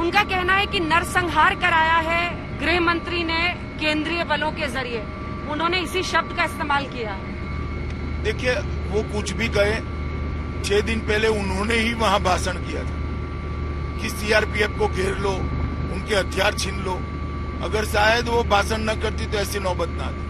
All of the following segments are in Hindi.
उनका कहना है कि नरसंहार कराया है गृह मंत्री ने केंद्रीय बलों के जरिए। उन्होंने इसी शब्द का इस्तेमाल किया। देखिए, वो कुछ भी कहे, 6 दिन पहले उन्होंने ही वहां भाषण किया था कि सीआरपीएफ को घेर लो, उनके हथियार छीन लो। अगर शायद वो भाषण न करती तो ऐसी नौबत ना आती।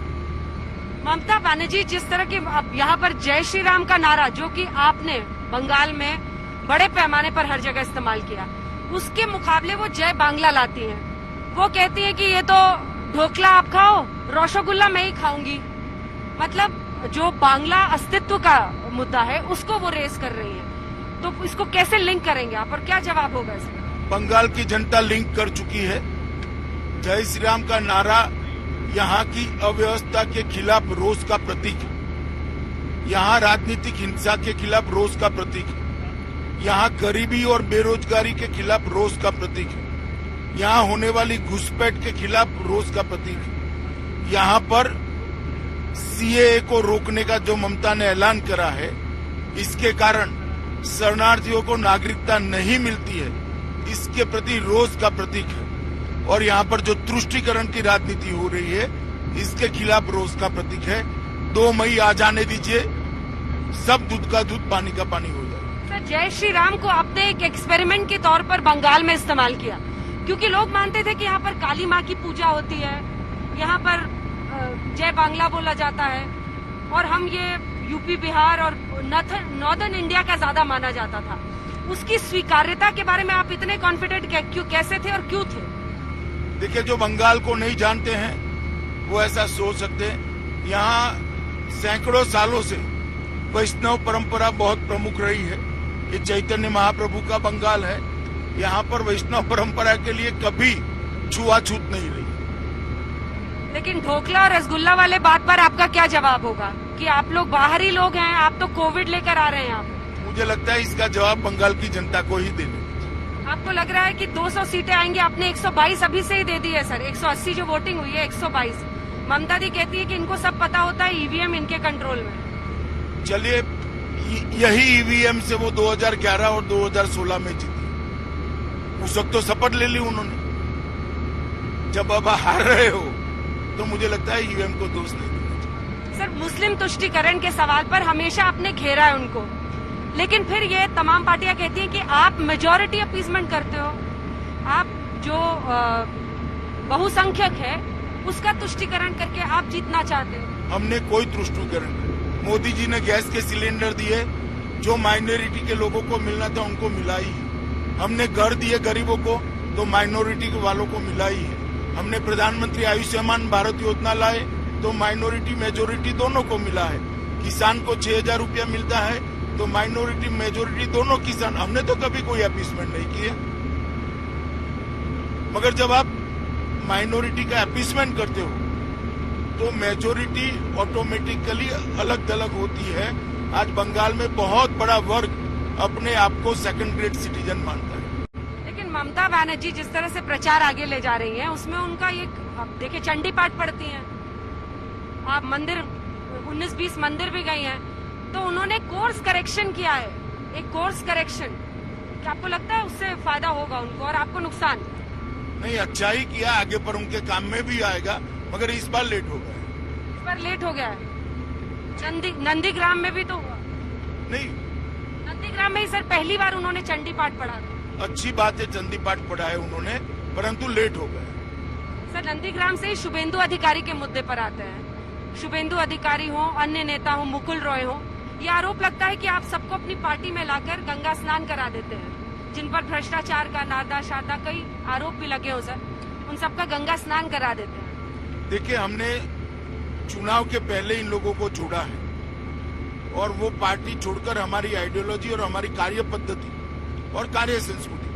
ममता बनर्जी, जिस तरह के अब यहाँ पर जय श्री राम का नारा जो कि आपने बंगाल में बड़े पैमाने पर हर जगह इस्तेमाल किया, उसके मुकाबले वो जय बांग्ला लाती हैं। वो कहती है कि ये तो ढोकला आप खाओ, रसगुल्ला मैं ही खाऊंगी। मतलब जो बांग्ला अस्तित्व का मुद्दा है उसको वो रेस कर रही है। तो इसको कैसे लिंक करेंगे आप और क्या जवाब होगा इसमें? बंगाल की जनता लिंक कर चुकी है। जय श्री राम का नारा यहाँ की अव्यवस्था के खिलाफ रोष का प्रतीक है। यहाँ राजनीतिक हिंसा के खिलाफ रोष का प्रतीक है। यहाँ गरीबी और बेरोजगारी के खिलाफ रोष का प्रतीक है। यहाँ होने वाली घुसपैठ के खिलाफ रोष का प्रतीक है। यहाँ पर सीएए को रोकने का जो ममता ने ऐलान करा है, इसके कारण शरणार्थियों को नागरिकता नहीं मिलती है, इसके प्रति रोष का प्रतीक है। और यहाँ पर जो तुष्टीकरण की राजनीति हो रही है, इसके खिलाफ रोष का प्रतीक है। 2 मई आ जाने दीजिए, सब दूध का दूध पानी का पानी हो जाए। सर, जय श्री राम को आपने एक एक्सपेरिमेंट के तौर पर बंगाल में इस्तेमाल किया, क्योंकि लोग मानते थे कि यहाँ पर काली माँ की पूजा होती है, यहाँ पर जय बांग्ला बोला जाता है, और हम ये यूपी, बिहार और नॉर्दर्न इंडिया का ज्यादा माना जाता था। उसकी स्वीकार्यता के बारे में आप इतने कॉन्फिडेंट कैसे थे और क्यों थे? देखिए, जो बंगाल को नहीं जानते हैं वो ऐसा सोच सकते हैं। यहाँ सैकड़ों सालों से वैष्णव परंपरा बहुत प्रमुख रही है। ये चैतन्य महाप्रभु का बंगाल है। यहाँ पर वैष्णव परंपरा के लिए कभी छुआछूत नहीं रही। लेकिन ढोकला और रसगुल्ला वाले बात पर आपका क्या जवाब होगा कि आप लोग बाहरी लोग हैं, आप तो कोविड लेकर आ रहे हैं यहाँ पे? मुझे लगता है इसका जवाब बंगाल की जनता को ही देना। आपको लग रहा है कि 200 सीटें आएंगी? आपने 122 अभी से ही दे दी है सर। 180 जो वोटिंग हुई है, 122। ममता दी कहती है कि इनको सब पता होता है, ईवीएम इनके कंट्रोल में। चलिए, यही ईवीएम से वो 2011 और 2016 में जीती। उस वक्त तो शपथ ले ली उन्होंने। जब अब हार रहे हो तो मुझे लगता है ईवीएम को दोष नहीं देना चाहिए। सर, मुस्लिम तुष्टीकरण के सवाल पर हमेशा आपने घेरा है उनको, लेकिन फिर ये तमाम पार्टियां कहती हैं कि आप मेजॉरिटी अपीसमेंट करते हो, आप जो बहुसंख्यक है उसका तुष्टीकरण करके आप जीतना चाहते हो। हमने कोई तुष्टीकरण नहीं। मोदी जी ने गैस के सिलेंडर दिए, जो माइनॉरिटी के लोगों को मिलना था उनको मिला ही। हमने घर दिए गरीबों को, तो माइनॉरिटी वालों को मिला ही है। हमने प्रधानमंत्री आयुष्मान भारत योजना लाए, तो माइनॉरिटी मेजोरिटी दोनों को मिला है। किसान को 6,000 रुपया मिलता है, तो माइनॉरिटी मेजोरिटी दोनों किसान। हमने तो कभी कोई अपीसमेंट नहीं किया। मगर जब आप माइनॉरिटी का अपीसमेंट करते हो तो मेजोरिटी ऑटोमेटिकली अलग अलग होती है। आज बंगाल में बहुत बड़ा वर्ग अपने आप को सेकंड ग्रेड सिटीजन मानता है। लेकिन ममता बनर्जी जिस तरह से प्रचार आगे ले जा रही हैं, उसमें उनका ये, अब देखिए, चंडी पाठ पढ़ती हैं आप, मंदिर 19-20 मंदिर भी गई हैं, तो उन्होंने कोर्स करेक्शन किया है, एक कोर्स करेक्शन। क्या आपको लगता है उससे फायदा होगा उनको और आपको नुकसान? नहीं, अच्छा ही किया, आगे पर उनके काम में भी आएगा, मगर इस बार लेट हो गया। इस बार लेट हो गया है। नंदीग्राम में भी तो हुआ नहीं। नंदीग्राम में ही सर पहली बार उन्होंने चंडी पाठ पढ़ा था। अच्छी बात है, चंडी पाठ पढ़ा है उन्होंने, परंतु लेट हो गया। सर, नंदीग्राम से ही शुभेंदु अधिकारी के मुद्दे पर आते हैं। शुभेंदु अधिकारी हो, अन्य नेता हो, मुकुल रॉय हो, ये आरोप लगता है कि आप सबको अपनी पार्टी में लाकर गंगा स्नान करा देते हैं, जिन पर भ्रष्टाचार का, नारदा शारदा कई आरोप भी लगे हो सर, उन सबका गंगा स्नान करा देते हैं। देखिए, हमने चुनाव के पहले इन लोगों को छोड़ा है, और वो पार्टी छोड़कर हमारी आइडियोलॉजी और हमारी कार्य पद्धति और कार्य संस्कृति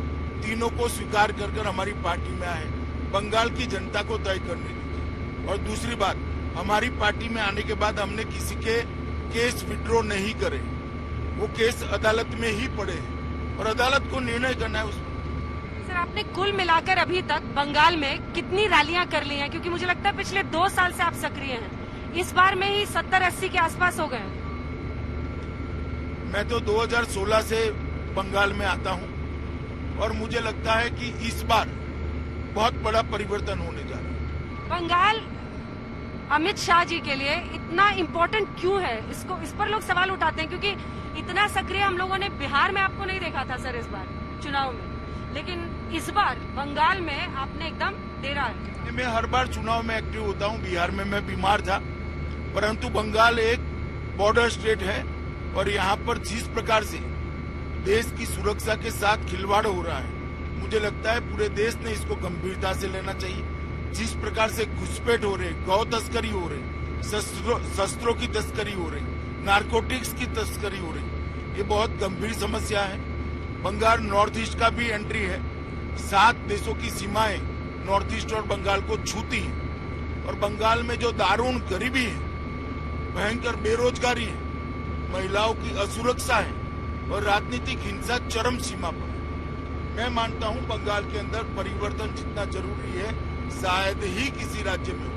तीनों को स्वीकार कर हमारी पार्टी में आए। बंगाल की जनता को तय करने दीजिए। और दूसरी बात, हमारी पार्टी में आने के बाद हमने किसी के केस विड्रॉ नहीं करे। वो केस अदालत में ही पड़े हैं और अदालत को निर्णय करना है उसमें। सर, आपने कुल मिलाकर अभी तक बंगाल में कितनी रैलियां कर ली हैं? क्योंकि मुझे लगता है पिछले 2 साल से आप सक्रिय हैं, इस बार में ही 70-80 के आसपास हो गए हैं। मैं तो 2016 से बंगाल में आता हूं और मुझे लगता है कि इस बार बहुत बड़ा परिवर्तन होने जा रहा है। बंगाल अमित शाह जी के लिए इतना इम्पोर्टेंट क्यों है, इस पर लोग सवाल उठाते हैं, क्योंकि इतना सक्रिय हम लोगों ने बिहार में आपको नहीं देखा था सर इस बार चुनाव में, लेकिन इस बार बंगाल में आपने एकदम डेरा है। मैं हर बार चुनाव में एक्टिव होता हूँ। बिहार में मैं बीमार था, परंतु बंगाल एक बॉर्डर स्टेट है और यहाँ पर जिस प्रकार से देश की सुरक्षा के साथ खिलवाड़ हो रहा है, मुझे लगता है पूरे देश ने इसको गंभीरता से लेना चाहिए। जिस प्रकार से घुसपैठ हो रहे, गौ तस्करी हो रही, शस्त्रों की तस्करी हो रही, नारकोटिक्स की तस्करी हो रही, ये बहुत गंभीर समस्या है। बंगाल नॉर्थ ईस्ट का भी एंट्री है। 7 देशों की सीमाएं नॉर्थ ईस्ट और बंगाल को छूती हैं और बंगाल में जो दारुण गरीबी है, भयंकर बेरोजगारी है, महिलाओं की असुरक्षा है और राजनीतिक हिंसा चरम सीमा पर है। मैं मानता हूं बंगाल के अंदर परिवर्तन जितना जरूरी है शायद ही किसी राज्य में हो।